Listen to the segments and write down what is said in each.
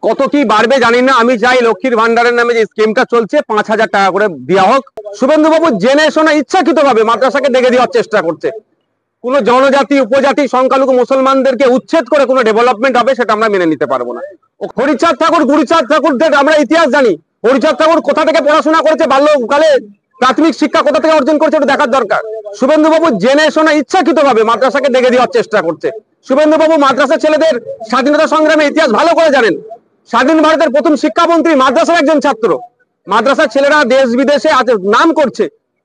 কত কি বাড়বে জানি না। আমি চাই লক্ষ্মীর ভান্ডারের নামে যে স্কিমটা চলছে 5,000 টাকা করে দেওয়া হোক। শুভেন্দু বাবু জেনে শোনা ইচ্ছাকৃত ভাবে মাদ্রাসাকে ডেকে দেওয়ার চেষ্টা করছে। কোন জনজাতি উপজাতি সংখ্যালঘু মুসলমানদেরকে উচ্ছেদ করে কোনো ডেভেলপমেন্ট হবে সেটা আমরা মেনে নিতে পারবো না। হরিচাঁদ ঠাকুর গুরুচাঁদ ঠাকুরদের আমরা ইতিহাস জানি। হরিচাঁদ ঠাকুর কোথা থেকে পড়াশোনা করেছে, বাল্যকালে প্রাথমিক শিক্ষা কোথা থেকে অর্জন করেছে এটা দেখার দরকার। শুভেন্দু বাবু জেনে শোনা ইচ্ছাকৃত ভাবে মাদ্রাসাকে ডেকে দেওয়ার চেষ্টা করছে। শুভেন্দু বাবু মাদ্রাসা ছেলেদের স্বাধীনতা সংগ্রামের ইতিহাস ভালো করে জানেন। স্বাধীন ভারতের প্রথম শিক্ষামন্ত্রী মাদ্রাসার একজন ছাত্র। মাদ্রাসার ছেলেরা দেশ বিদেশে নাম করছে।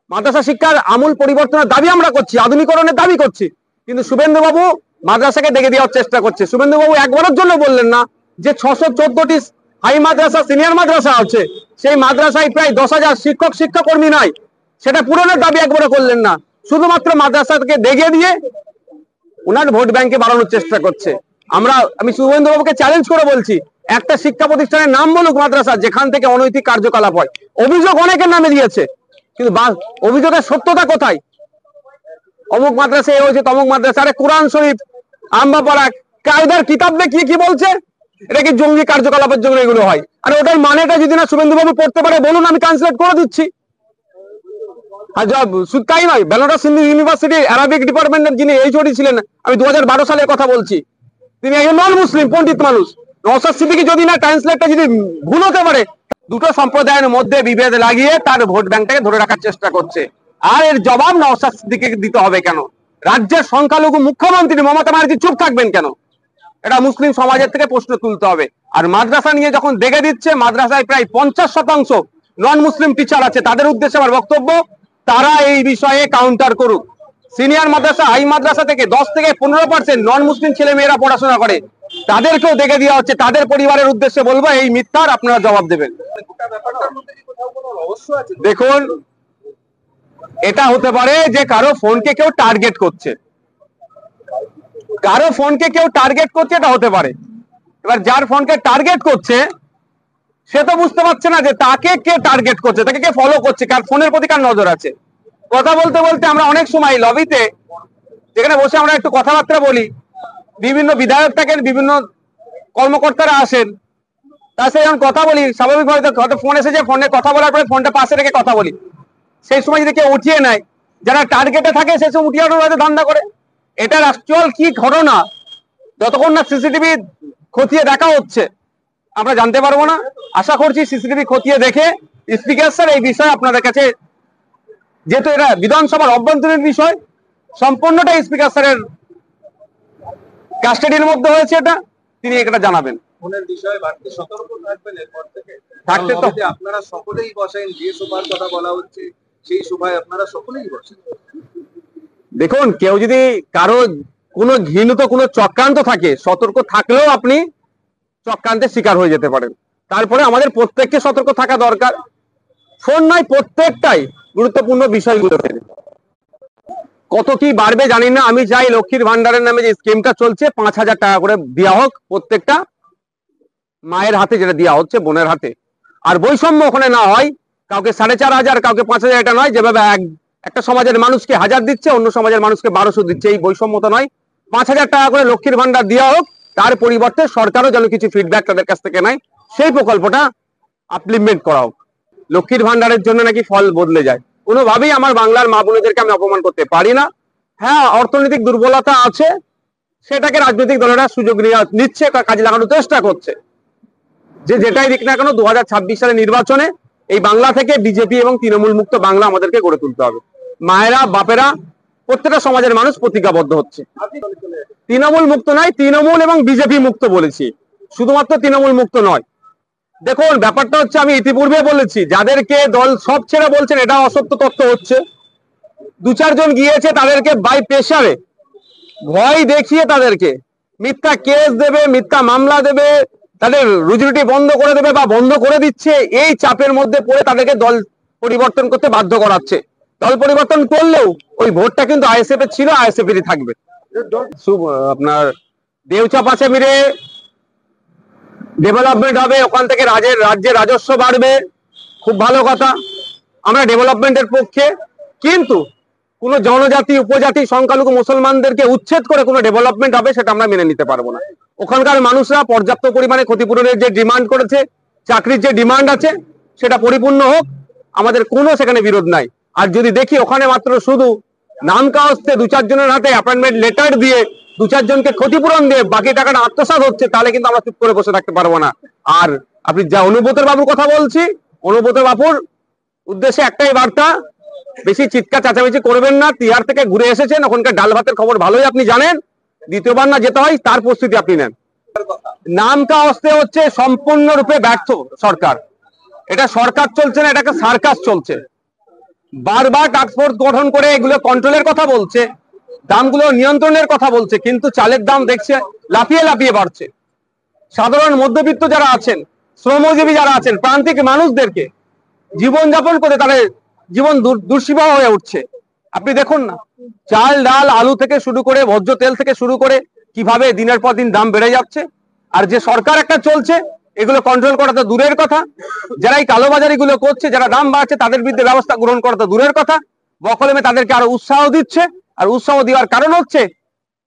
মাদ্রাসা শিক্ষার আমূল পরিবর্তনের দাবি আমরা করছি, আধুনিকরণের দাবি করছি, কিন্তু শুভেন্দু বাবু মাদ্রাসাকে ডেকে দেওয়ার চেষ্টা করছে। শুভেন্দু বাবু একবারের জন্য বললেন না যে 614টি হাই মাদ্রাসা সিনিয়র মাদ্রাসা আছে, সেই মাদ্রাসায় প্রায় 10,000 শিক্ষক শিক্ষাকর্মী নাই, সেটা পূরণের দাবি একবারও করলেন না। শুধুমাত্র মাদ্রাসাকে ডেকে দিয়ে উনার ভোট ব্যাংকে বাড়ানোর চেষ্টা করছে। আমি শুভেন্দু বাবুকে চ্যালেঞ্জ করে বলছি, একটা শিক্ষা প্রতিষ্ঠানের নাম বলুক মাদ্রাসা যেখান থেকে অনৈতিক কার্যকলাপ হয়। অভিযোগ অনেকের নামে দিয়েছে, কিন্তু অভিযোগের সত্যতা কোথায়? অমুক মাদ্রাসা এ হয়েছে, তমুক মাদ্রাসা। আরে কোরআন শরীফ, আম্বাপাড়া, কায়দার কিতাব দেখি কি বলছে? এটা কি জঙ্গি কার্যকলাপের জন্য এগুলো হয়? আর ওটার মানেটা যদি না শুভেন্দু বাবু পড়তে পারে বলুন, আমি ট্রান্সলেট করে দিচ্ছি। আর শুধু তাই নয়, বেনারস হিন্দু ইউনিভার্সিটি অ্যারাবিক ডিপার্টমেন্টের যিনি এইচওডি ছিলেন, আমি 2012 সালের কথা বলছি, তিনি একজন নন মুসলিম পণ্ডিত মানুষ। নওশাদ সিদ্দিকী যদি না ট্রান্সলেটটা যদি ভুল হতে পারে, দুটো সম্প্রদায়ের মধ্যে বিভেদ লাগিয়ে তার ভোট ব্যাংকটাকে ধরে রাখার চেষ্টা করছে। আর এর জবাব নওশাদ সিদ্দিকীকে দিতে হবে কেন? রাজ্যের সংখ্যালঘু মুখ্যমন্ত্রী মমতা ব্যানার্জি চুপ থাকবেন কেন? এটা মুসলিম সমাজের থেকে প্রশ্ন তুলতে হবে। আর মাদ্রাসা নিয়ে যখন দেখে দিচ্ছে, মাদ্রাসায় প্রায় 50% নন মুসলিম টিচার আছে, তাদের উদ্দেশ্যে আমার বক্তব্য, তারা এই বিষয়ে কাউন্টার করুক। সিনিয়র মাদ্রাসা হাই মাদ্রাসা থেকে 10 থেকে 15% নন মুসলিম ছেলে মেয়েরা পড়াশোনা করে, তাদেরকেও দেখে দেওয়া হচ্ছে। তাদের পরিবারের উদ্দেশ্যে বলবো, এই মিথ্যার আপনারা জবাব দেবেন। দেখুন, এটা হতে পারে যে কারো ফোনকে কেউ টার্গেট করছে, কারো ফোনকে কেউ টার্গেট করছে, এটা হতে পারে। এবার যার ফোনকে টার্গেট করছে সে তো বুঝতে পারছে না যে তাকে কে টার্গেট করছে, তাকে কে ফলো করছে, কার ফোনের প্রতি কার নজর আছে। কথা বলতে বলতে আমরা অনেক সময় লবিতে যেখানে বসে আমরা একটু কথাবার্তা বলি, বিভিন্ন বিধায়ক থাকেন, বিভিন্ন কর্মকর্তারা আসেন, তার সাথে যখন কথা বলি স্বাভাবিকভাবে হয়তো ফোন এসেছে, ফোনে কথা বলার পরে ফোনটা পাশে রেখে কথা বলি, সেই সময় যদি কেউ উঠিয়ে নেয়, যারা টার্গেটে থাকে সেই সময় উঠিয়ে হয়তো ধান্দা করে। এটার অ্যাকচুয়াল কি ঘটনা যতক্ষণ না সিসিটিভি খতিয়ে দেখা হচ্ছে আমরা জানতে পারবো না। আশা করছি সিসিটিভি খতিয়ে দেখে স্পিকার স্যার এই বিষয়ে আপনাদের কাছে, যেহেতু এটা বিধানসভার অভ্যন্তরীণ বিষয়, সম্পূর্ণটা স্পিকার স্যারের কাস্টাডির মধ্যে হয়েছে, এটা তিনি এটা জানাবেন। ফোনের বিষয়ে বাড়তি সতর্ক থাকবেন এরপর থেকে। থাকতে তো আপনারা সকলেই বসেন, যে সভার কথা বলা হচ্ছে সেই সভায় আপনারা সকলেই বসেন। দেখুন, কেউ যদি কারো কোনো ঘৃণিত কোনো চক্রান্ত থাকে, সতর্ক থাকলেও আপনি চক্রান্তের শিকার হয়ে যেতে পারেন। তারপরে আমাদের প্রত্যেককে সতর্ক থাকা দরকার। ফোন নয়, প্রত্যেকটাই গুরুত্বপূর্ণ বিষয়গুলো। কত কি বাড়বে জানি না। আমি চাই লক্ষ্মীর ভান্ডারের নামে যে স্কিমটা চলছে 5,000 টাকা করে দেওয়া হোক প্রত্যেকটা মায়ের হাতে, যেটা দেওয়া হচ্ছে বোনের হাতে। আর বৈষম্য ওখানে না হয়, কাউকে 4,500 কাউকে 5,000, এটা নয় যেভাবে একটা সমাজের মানুষকে 1000 দিচ্ছে, অন্য সমাজের মানুষকে 1200 দিচ্ছে, এই বৈষম্যতা নয়। 5,000 টাকা করে লক্ষ্মীর ভান্ডার দেওয়া হোক, তার পরিবর্তে সরকারও যেন কিছু ফিডব্যাক তাদের কাছ থেকে নেয়, সেই প্রকল্পটা ইমপ্লিমেন্ট করা হোক। লক্ষ্মীর ভান্ডারের জন্য নাকি ফল বদলে যায়, কোনোভাবেই আমার বাংলার মা বোনেদেরকে আমি অপমান করতে পারি না। হ্যাঁ, অর্থনৈতিক দুর্বলতা আছে, সেটাকে রাজনৈতিক দলেরা সুযোগ নিচ্ছে, কাজে লাগানোর চেষ্টা করছে। যেটাই দিক না কেন, 2026 সালের নির্বাচনে এই বাংলা থেকে বিজেপি এবং তৃণমূল মুক্ত বাংলা আমাদেরকে গড়ে তুলতে হবে। মায়েরা বাপেরা প্রত্যেকটা সমাজের মানুষ প্রতিজ্ঞাবদ্ধ হচ্ছে। তৃণমূল মুক্ত নয়, তৃণমূল এবং বিজেপি মুক্ত বলেছি, শুধুমাত্র তৃণমূল মুক্ত নয়। দেখুন, ব্যাপারটা হচ্ছে, আমি ইতিপূর্বে বলেছি, যাদেরকে দল সব ছেড়ে বলছেন এটা অসত্য তথ্য হচ্ছে। 2-4 জন গিয়েছে, তাদেরকে বাই প্রেসারে ভয় দেখিয়ে তাদেরকে মিথ্যা কেস দেবে, মিথ্যা মামলা দেবে, তাদের রুজি বন্ধ করে দেবে বা বন্ধ করে দিচ্ছে, এই চাপের মধ্যে পড়ে তাদেরকে দল পরিবর্তন করতে বাধ্য করাচ্ছে। দল পরিবর্তন করলেও ওই ভোটটা কিন্তু আইএসএফ এর ছিল, আইএসএফ এরই থাকবে। আপনার দেউচা পাশে মিলে ডেভেলপমেন্ট হবে, ওখান থেকে রাজ্যের রাজস্ব বাড়বে, খুব ভালো কথা, আমরা ডেভেলপমেন্টের পক্ষে। কিন্তু কোন জনজাতি উপজাতি সংখ্যালঘু মুসলমানদেরকে উচ্ছেদ করে কোনো ডেভেলপমেন্ট হবে সেটা আমরা মেনে নিতে পারবো না। ওখানকার মানুষরা পর্যাপ্ত পরিমাণে ক্ষতিপূরণের যে ডিমান্ড করেছে, চাকরির যে ডিমান্ড আছে সেটা পরিপূর্ণ হোক, আমাদের কোনো সেখানে বিরোধ নাই। আর যদি দেখি ওখানে মাত্র শুধু নাম কাগজে দু চারজনের হাতে অ্যাপয়েন্টমেন্ট লেটার দিয়ে দু চারজনকে ক্ষতিপূরণ দিয়ে বাকি টাকাটা আত্মসাৎ হচ্ছে, তাহলে কিন্তু আমরা চুপ করে বসে থাকতে পারবো না। আর আপনি যা অনুব্রত বাবুর কথা বলছি, অনুব্রত বাবুর উদ্দেশ্যে একটাই বার্তা, বেশি চিৎকার চেঁচামেচি করবেন না। তিহার থেকে ঘুরে এসেছেন, ওখানকার ডাল ভাতের খবর ভালোই আপনি জানেন, দ্বিতীয়বার না যেতে হয় তার প্রস্তুতি আপনি নেন। নাম কাগজে হচ্ছে সম্পূর্ণরূপে ব্যর্থ সরকার। এটা সরকার চলছে না, এটাকে সার্কাস চলছে। বারবার টাস্ক ফোর্স গঠন করে এগুলো কন্ট্রোলের কথা বলছে, দামগুলো নিয়ন্ত্রণের কথা বলছে, কিন্তু চালের দাম দেখছে লাফিয়ে লাফিয়ে বাড়ছে। সাধারণ মধ্যবিত্ত যারা আছেন, শ্রমজীবী যারা আছেন, প্রান্তিক মানুষদেরকে জীবনযাপন করে তাদের জীবন দুঃসহ হয়ে উঠছে। আপনি দেখুন না, চাল ডাল আলু থেকে শুরু করে ভোজ্য তেল থেকে শুরু করে কিভাবে দিনের পর দিন দাম বেড়ে যাচ্ছে। আর যে সরকার একটা চলছে, এগুলো কন্ট্রোল করা তো দূরের কথা, যারা এই কালোবাজারি গুলো করছে, যারা দাম বাড়ছে তাদের বিরুদ্ধে ব্যবস্থা গ্রহণ করা তো দূরের কথা, বকলমে তাদেরকে আরো উৎসাহ দিচ্ছে। আর উৎসাহ দেওয়ার কারণ হচ্ছে,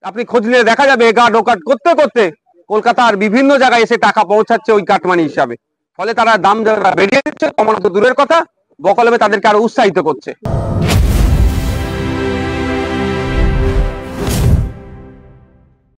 আপনি খোঁজ নিলে দেখা যাবে গার্ড ওকাট করতে করতে কলকাতার বিভিন্ন জায়গায় এসে টাকা পৌঁছাচ্ছে ওই কাটমানি হিসাবে। ফলে তারা দাম যারা বেড়ে দিচ্ছে, কমানো তো দূরের কথা, বকলমে তাদেরকে আরো উৎসাহিত করছে।